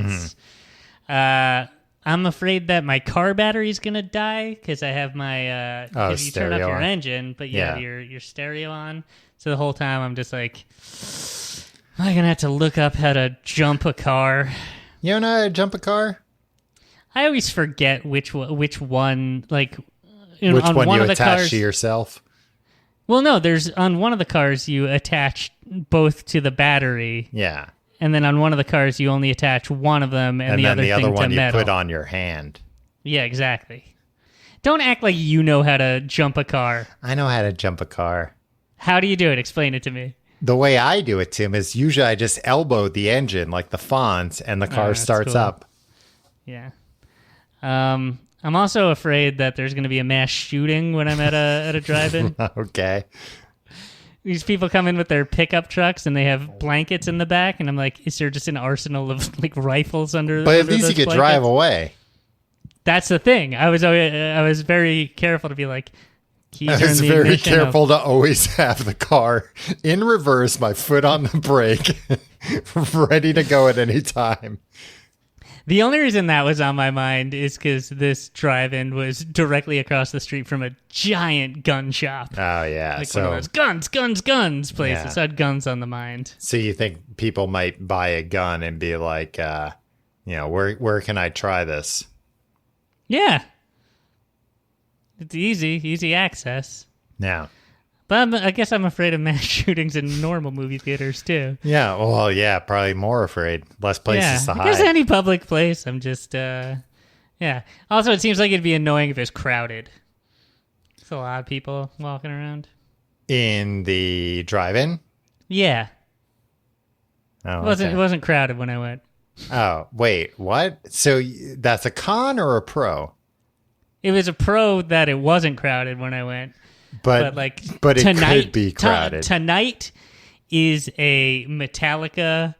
I'm afraid that my car battery's going to die because I have my... you turn off your engine, but you have your stereo on. So the whole time I'm just like, am I going to have to look up how to jump a car? You don't know how to jump a car? I always forget which one, like... Which on one one you of the attach cars, to yourself? Well, no, there's... On one of the cars, you attach both to the battery. Yeah. And then on one of the cars, you only attach one of them, and the other one you metal. put on your hand. Yeah, exactly. Don't act like you know how to jump a car. I know how to jump a car. How do you do it? Explain it to me. The way I do it, Tim, is usually I just elbow the engine like the Fonz, and the car starts cool. up. Yeah. I'm also afraid that there's going to be a mass shooting when I'm at a drive-in. Okay. These people come in with their pickup trucks and they have blankets in the back, and I'm like, is there just an arsenal of like rifles under? But under at least you could blankets? drive away. That's the thing. I was very careful to be like, keys I are in was the very ignition. careful to always have the car in reverse, my foot on the brake, ready to go at any time. The only reason that was on my mind is because this drive-in was directly across the street from a giant gun shop. Oh, yeah. Like one of those guns places. Yeah. So I had guns on the mind. So you think people might buy a gun and be like, where can I try this? Yeah. It's easy access. Yeah. But I guess I'm afraid of mass shootings in normal movie theaters, too. Yeah, well, yeah, probably more afraid. Less places to I hide. guess any public place, I'm just, yeah. Also, it seems like it'd be annoying if it was crowded. There's a lot of people walking around. In the drive-in? Yeah. Oh, It wasn't crowded when I went. Oh, wait, what? So that's a con or a pro? It was a pro that it wasn't crowded when I went. But it tonight, could be crowded. Tonight is a Metallica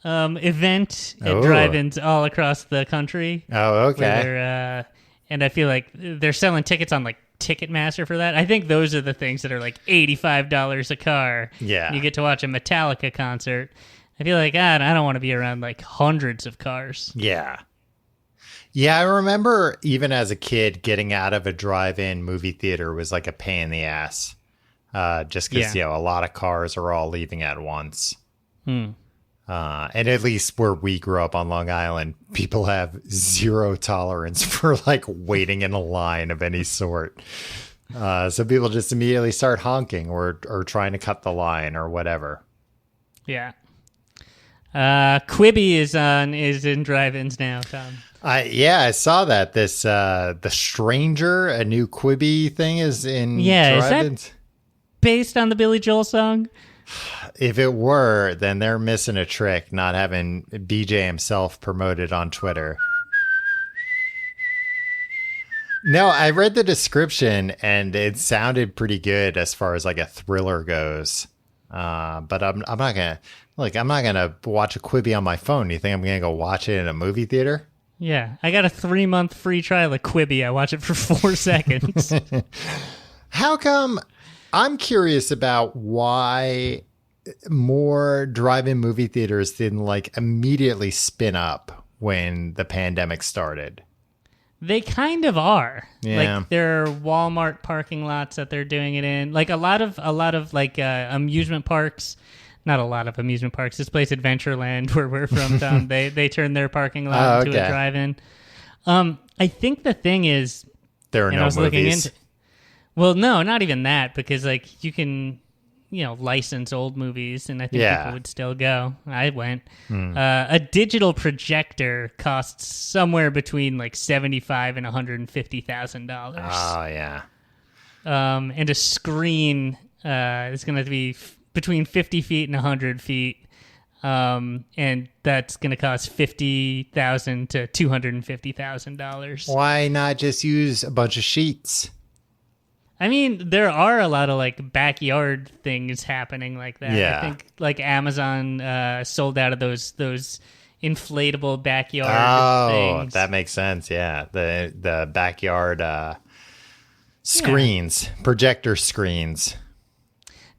event at drive-ins all across the country. Oh, okay. And I feel like they're selling tickets on like Ticketmaster for that. I think those are the things that are like $85 a car. Yeah. You get to watch a Metallica concert. I feel like, I don't want to be around like hundreds of cars. Yeah. Yeah, I remember even as a kid getting out of a drive-in movie theater was like a pain in the ass. Just because, a lot of cars are all leaving at once. And at least where we grew up on Long Island, people have zero tolerance for like waiting in a line of any sort. So people just immediately start honking or trying to cut the line or whatever. Yeah. Quibi is in drive-ins now, Tom. I saw that this The Stranger, a new Quibi thing, is in drive-ins. Is that based on the Billy Joel song? If it were, then they're missing a trick, not having BJ himself promoted on Twitter. No, I read the description and it sounded pretty good as far as like a thriller goes. But I'm not gonna watch a Quibi on my phone. You think I'm gonna go watch it in a movie theater? Yeah, I got a 3-month free trial of Quibi. I watch it for 4 seconds. How come? I'm curious about why more drive-in movie theaters didn't like immediately spin up when the pandemic started. They kind of are. Yeah. Like there are Walmart parking lots that they're doing it in. Like a lot of like amusement parks. Not a lot of amusement parks. This place, Adventureland, where we're from, Tom, they turned their parking lot into a drive-in. I think the thing is, there are no movies. Well, no, not even that, because like you can, license old movies, and I think people would still go. I went. A digital projector costs somewhere between like $75,000 and $150,000. Oh yeah. And a screen is going to be between 50 feet and 100 feet. And that's going to cost $50,000 to $250,000. Why not just use a bunch of sheets? I mean, there are a lot of like backyard things happening like that. Yeah. I think like Amazon sold out of those inflatable backyard things. That makes sense. Yeah, the backyard screens, projector screens.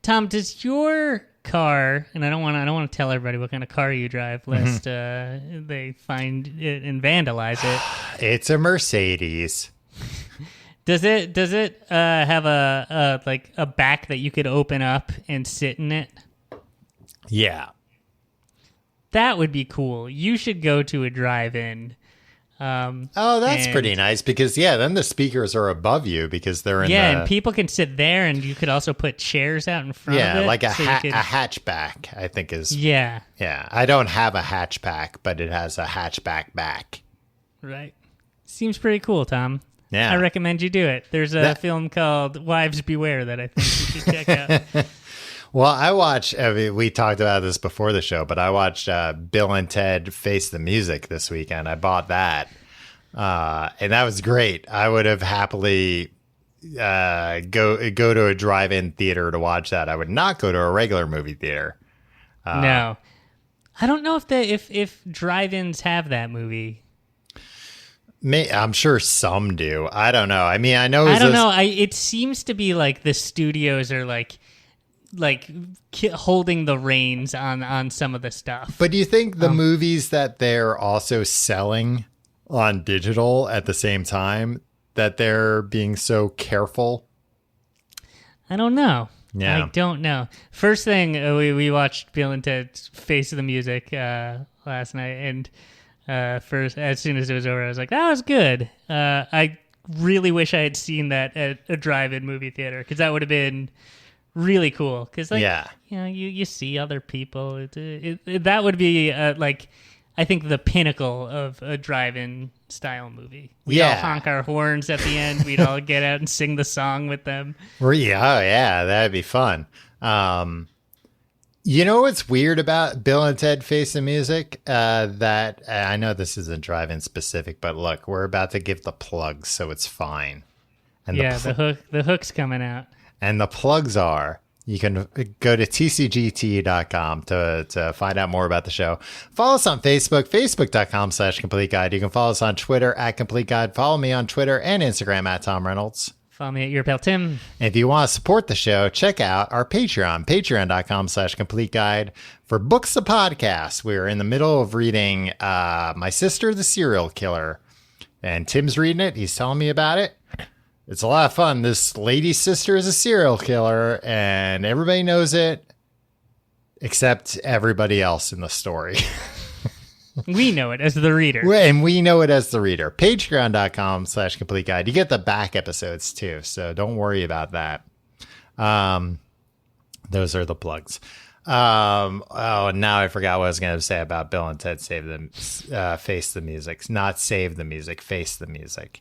Tom, does your car, and I don't want to tell everybody what kind of car you drive, lest they find it and vandalize it. It's a Mercedes. Does it have a back that you could open up and sit in it? Yeah. That would be cool. You should go to a drive-in. That's pretty nice because then the speakers are above you because they're in and people can sit there, and you could also put chairs out in front of it. Yeah, like a hatchback, I think is. Yeah. Yeah, I don't have a hatchback, but it has a hatchback back. Right. Seems pretty cool, Tom. Yeah. I recommend you do it. There's a film called Wives Beware that I think you should check out. Well, we talked about this before the show, but I watched Bill and Ted Face the Music this weekend. I bought that, and that was great. I would have happily go to a drive-in theater to watch that. I would not go to a regular movie theater. No. I don't know if drive-ins have that movie. I'm sure some do. I don't know. I mean, I know. It seems to be like the studios are like holding the reins on some of the stuff. But do you think the movies that they're also selling on digital at the same time, that they're being so careful? I don't know. Yeah. I don't know. First thing, we watched Bill and Ted's Face of the Music last night, and first, as soon as it was over, I was like, that was good. I really wish I had seen that at a drive-in movie theater, because that would have been really cool. Because you see other people. That would be I think the pinnacle of a drive-in style movie. We'd all honk our horns at the end. We'd all get out and sing the song with them. That'd be fun. You know what's weird about Bill and Ted Face the Music? That I know this isn't drive-in specific, but look, we're about to give the plugs, so it's fine. And the hook's coming out. And the plugs are, you can go to tcgt.com to find out more about the show. Follow us on Facebook, facebook.com/Complete Guide. You can follow us on Twitter @Complete Guide. Follow me on Twitter and Instagram @TomReynolds. Follow me at Your Pal Tim. And if you want to support the show, check out our Patreon, patreon.com/Complete Guide for Books the Podcast. We're in the middle of reading My Sister, the Serial Killer. And Tim's reading it. He's telling me about it. It's a lot of fun. This lady's sister is a serial killer, and everybody knows it except everybody else in the story. We know it as the reader. And we know it as the reader. Patreon.com/Complete Guide. You get the back episodes too, so don't worry about that. Those are the plugs. Oh, now I forgot what I was going to say about Bill and Ted Face the Music. Not Save the Music, Face the Music.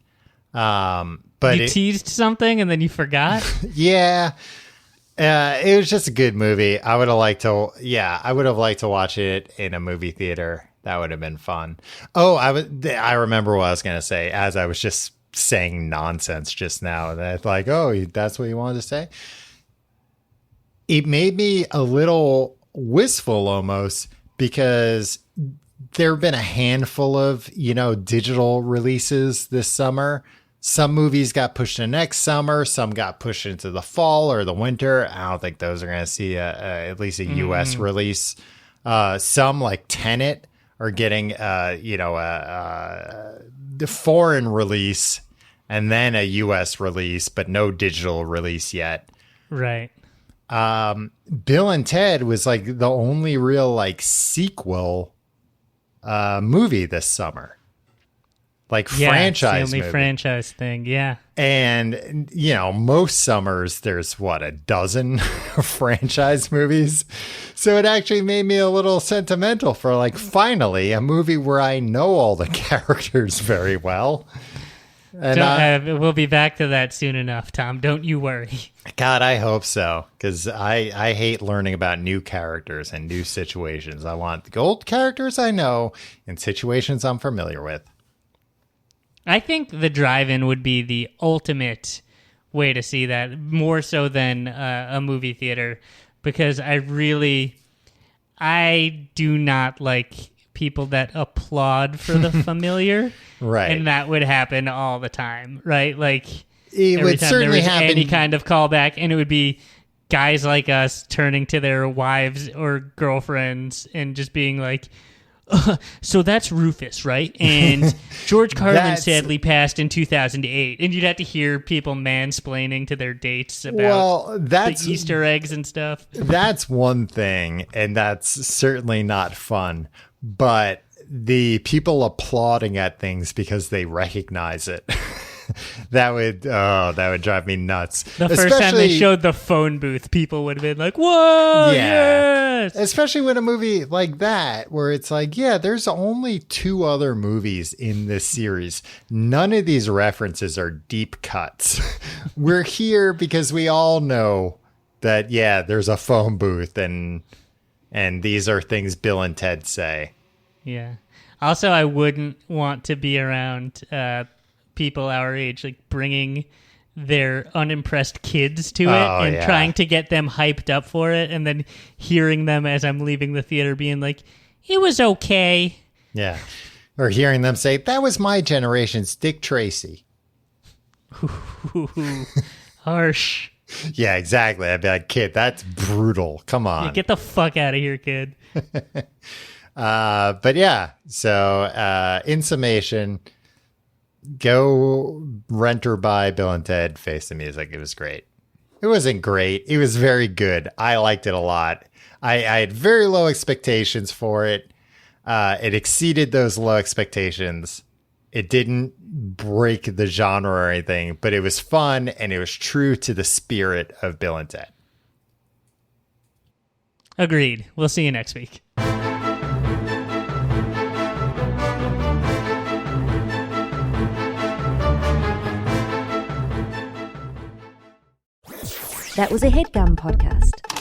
But you teased something and then you forgot? Yeah. It was just a good movie. I would have liked to watch it in a movie theater. That would have been fun. Oh, I remember what I was going to say as I was just saying nonsense just now. That like, oh, that's what you wanted to say? It made me a little wistful almost because there have been a handful of, digital releases this summer. Some movies got pushed to next summer. Some got pushed into the fall or the winter. I don't think those are going to see at least a U.S. release. Some like Tenet are getting, the foreign release and then a U.S. release, but no digital release yet. Right. Bill and Ted was like the only real like sequel movie this summer. Like franchise it's the only movie. Franchise thing, yeah. And most summers there's a dozen franchise movies. So it actually made me a little sentimental for like finally a movie where I know all the characters very well. And we'll be back to that soon enough, Tom. Don't you worry. God, I hope so, because I hate learning about new characters and new situations. I want the old characters I know and situations I'm familiar with. I think the drive-in would be the ultimate way to see that, more so than a movie theater, because I do not like people that applaud for the familiar. Right. And that would happen all the time, right? Like it every would time certainly there was happen. any kind of callback, and it would be guys like us turning to their wives or girlfriends and just being like, so that's Rufus, right? And George Carlin sadly passed in 2008. And you'd have to hear people mansplaining to their dates about the Easter eggs and stuff. That's one thing, and that's certainly not fun. But the people applauding at things because they recognize it. that would drive me nuts. The first time they showed the phone booth, people would have been like, whoa, yes! Especially with a movie like that, where it's like, yeah, there's only 2 other movies in this series. None of these references are deep cuts. We're here because we all know that, yeah, there's a phone booth and these are things Bill and Ted say. Yeah. Also, I wouldn't want to be around people our age, like bringing their unimpressed kids to it and trying to get them hyped up for it, and then hearing them as I'm leaving the theater being like, it was okay. Yeah. Or hearing them say, that was my generation's Dick Tracy. Harsh. Yeah, exactly. I'd be like, kid, that's brutal. Come on. Yeah, get the fuck out of here, kid. But yeah, so in summation, go rent or buy Bill and Ted Face the Music. It was great. It wasn't great. It was very good. I liked it a lot. I had very low expectations for it. It exceeded those low expectations. It didn't break the genre or anything, but it was fun and it was true to the spirit of Bill and Ted. Agreed. We'll see you next week. That was a HeadGum podcast.